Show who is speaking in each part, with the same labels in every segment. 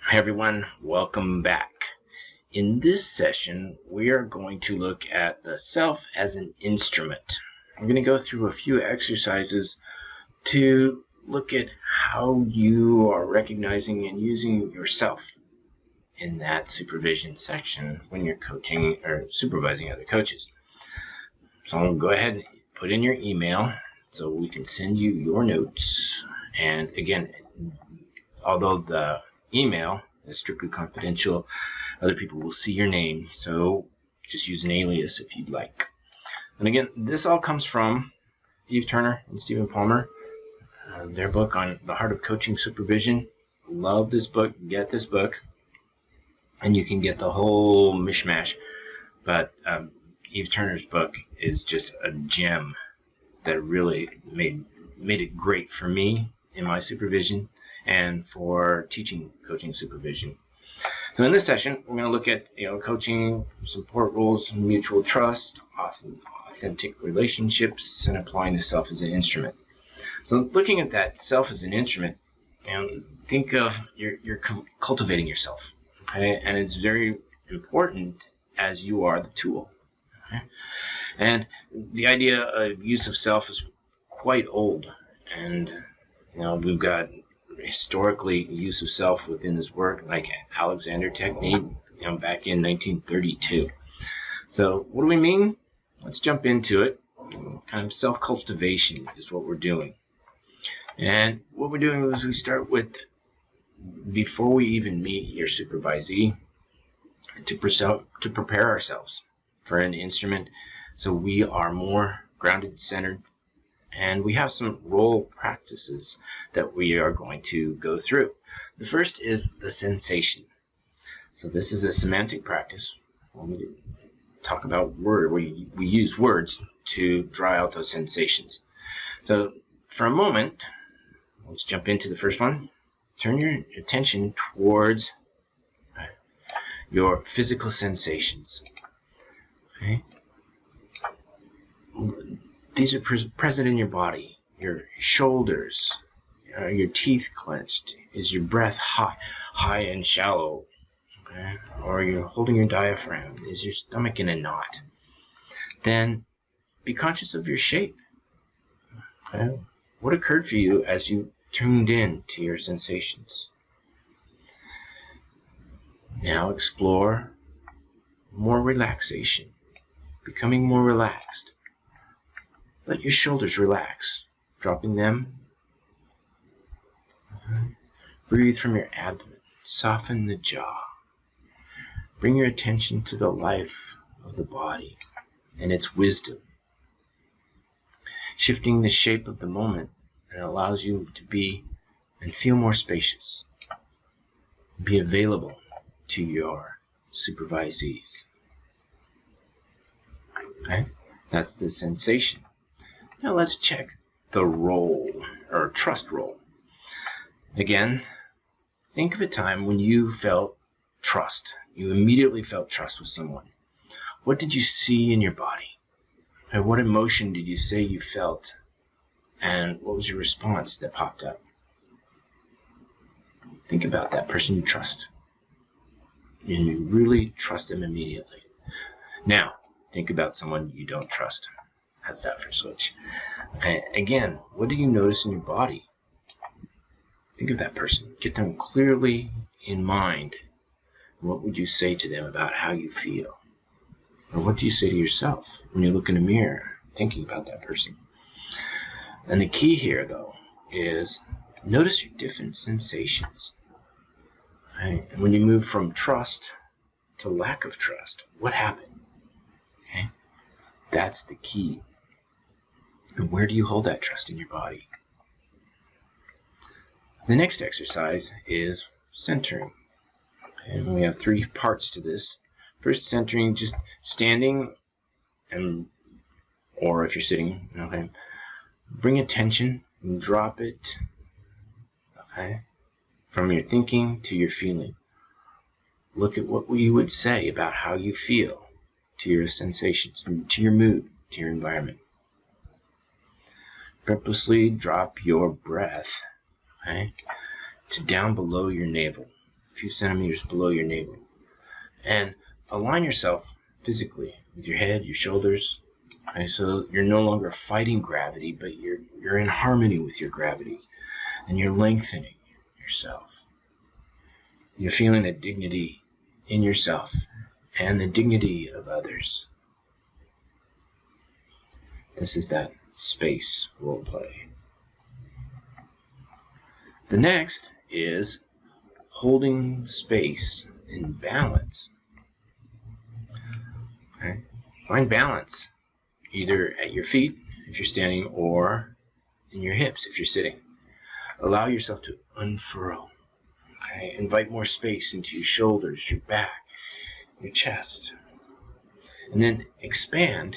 Speaker 1: Hi everyone, welcome back. In this session, we are going to look at the self as an instrument. I'm going to go through a few exercises to look at how you are recognizing and using yourself in that supervision section when you're coaching or supervising other coaches. So I'll go ahead and put in your email so we can send you your notes. And again, although the email is strictly confidential, other people will see your name, so just use an alias if you'd like. And again, this all comes from Eve Turner and Stephen Palmer, their book on the Heart of Coaching Supervision. Love this book. Get this book, and you can get the whole mishmash. But Eve Turner's book is just a gem that really made it great for me in my supervision and for teaching coaching supervision. So in this session, we're going to look at coaching support roles, mutual trust, authentic relationships, and applying the self as an instrument. So looking at that self as an instrument, think of you're cultivating yourself, okay? And it's very important as you are the tool. Okay? And the idea of use of self is quite old, and we've got historically use of self within this work, like Alexander technique, back in 1932. So what do we mean? Let's jump into it. Kind of self-cultivation is what we're doing. And what we're doing is we start with, before we even meet your supervisee, to prepare ourselves for an instrument so we are more grounded, centered, and we have some role practices that we are going to go through. The first is the sensation. So this is a semantic practice. When we talk about word, we use words to draw out those sensations. So for a moment, let's jump into the first one. Turn your attention towards your physical sensations. Okay? These are present in your body. Your shoulders, your teeth clenched. Is your breath high and shallow? Okay? Or you're holding your diaphragm. Is your stomach in a knot? Then be conscious of your shape. Okay? What occurred for you as you tuned in to your sensations? Now explore more relaxation, becoming more relaxed. Let your shoulders relax, dropping them. Breathe from your abdomen. Soften the jaw. Bring your attention to the life of the body and its wisdom. Shifting the shape of the moment, it allows you to be and feel more spacious. Be available to your supervisees. Okay? That's the sensation. Now let's check the role, or trust role. Again, think of a time when you felt trust. You immediately felt trust with someone. What did you see in your body? And what emotion did you say you felt? And what was your response that popped up? Think about that person you trust. And you really trust them immediately. Now, think about someone you don't trust. How's that for a switch? Again, what do you notice in your body? Think of that person. Get them clearly in mind. What would you say to them about how you feel? Or what do you say to yourself when you look in a mirror thinking about that person? And the key here, though, is notice your different sensations. Right? And when you move from trust to lack of trust, what happened? Okay? That's the key. And where do you hold that trust in your body? The next exercise is centering. And we have 3 parts to this. First, centering, just standing, or if you're sitting, okay, bring attention and drop it, okay, from your thinking to your feeling. Look at what you would say about how you feel to your sensations, to your mood, to your environment. Purposely drop your breath, okay, to down below your navel. few centimeters below your navel. And align yourself physically with your head, your shoulders. Okay, so you're no longer fighting gravity, but you're in harmony with your gravity. And you're lengthening yourself. You're feeling the dignity in yourself and the dignity of others. This is that space role play. The next is holding space in balance. Okay. Find balance either at your feet if you're standing or in your hips if you're sitting. Allow yourself to unfurl. Okay. Invite more space into your shoulders, your back, your chest. And then expand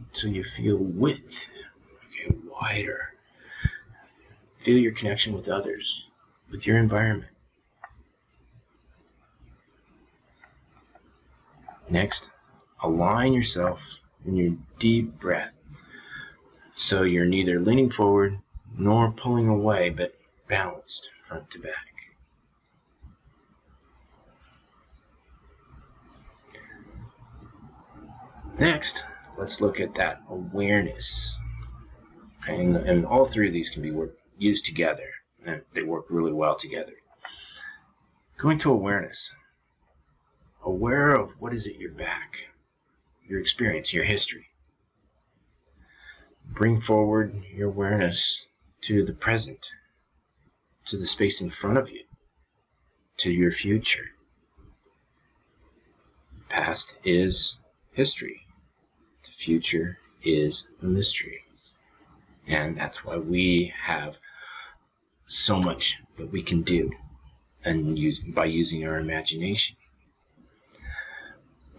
Speaker 1: until you feel width, okay, wider. Feel your connection with others, with your environment. Next, align yourself in your deep breath so you're neither leaning forward nor pulling away, but balanced front to back. Next, let's look at that awareness. And all three of these can be used together, and they work really well together. Going to awareness. Aware of what is at your back, your experience, your history. Bring forward your awareness to the present, to the space in front of you, to your future. Past is history. The future is a mystery. And that's why we have so much that we can do and by using our imagination.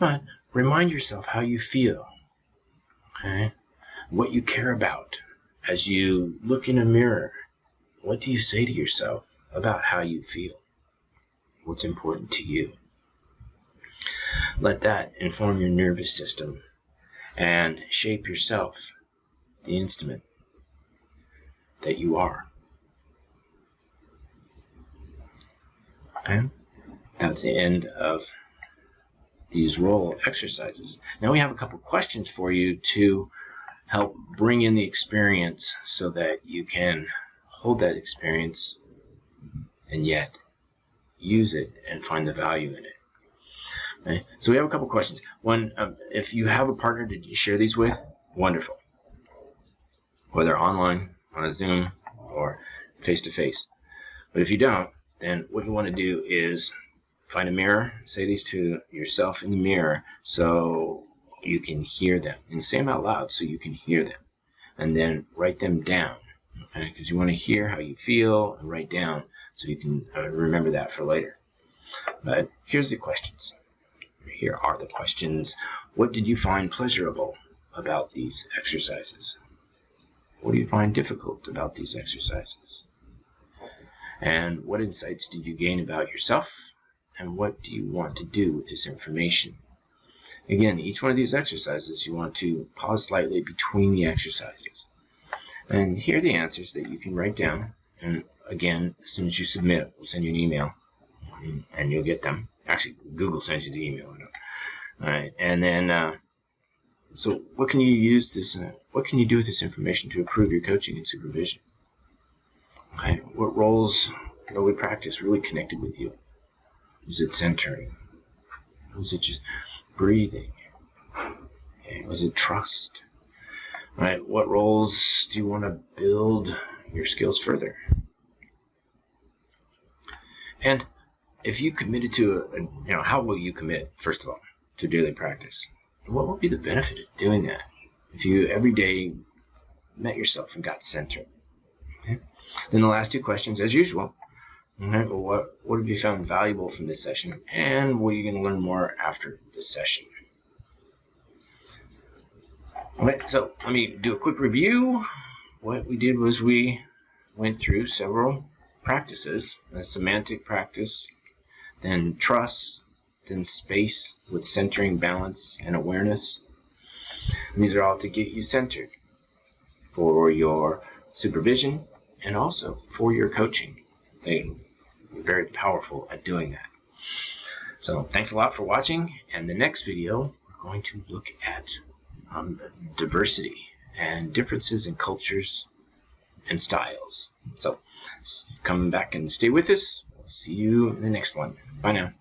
Speaker 1: But remind yourself how you feel, okay? What you care about. As you look in a mirror, what do you say to yourself about how you feel? What's important to you? Let that inform your nervous system and shape yourself, the instrument that you are. Okay? That's the end of these role exercises. Now we have a couple questions for you to help bring in the experience so that you can hold that experience and yet use it and find the value in it. Okay? So we have a couple questions. One, if you have a partner to share these with, wonderful. Whether online, on a Zoom, or face-to-face. But if you don't, then what you want to do is find a mirror, say these to yourself in the mirror so you can hear them. And say them out loud so you can hear them. And then write them down. Okay? Because you want to hear how you feel and write down so you can remember that for later. But here's the questions. Here are the questions. What did you find pleasurable about these exercises? What do you find difficult about these exercises? And what insights did you gain about yourself? And what do you want to do with this information? Again, each one of these exercises, you want to pause slightly between the exercises. And here are the answers that you can write down. And again, as soon as you submit, we'll send you an email. And you'll get them. Actually, Google sends you the email. All right. And then, so what can you use this? What can you do with this information to improve your coaching and supervision? Okay. What roles that we practice really connected with you? Was it centering? Was it just breathing? Okay. Was it trust? All right. What roles do you want to build your skills further? And if you committed to how will you commit, first of all, to daily practice? What would be the benefit of doing that if you every day met yourself and got centered? Okay? Then the last two questions, as usual. Okay, well, what have you found valuable from this session? And what are you going to learn more after this session? Okay, so let me do a quick review. What we did was we went through several practices. A semantic practice, then trust, then space with centering, balance, and awareness. And these are all to get you centered for your supervision and also for your coaching. They're very powerful at doing that. So thanks a lot for watching, and the next video we're going to look at diversity and differences in cultures and styles. So come back and stay with us. We'll see you in the next one. Bye now.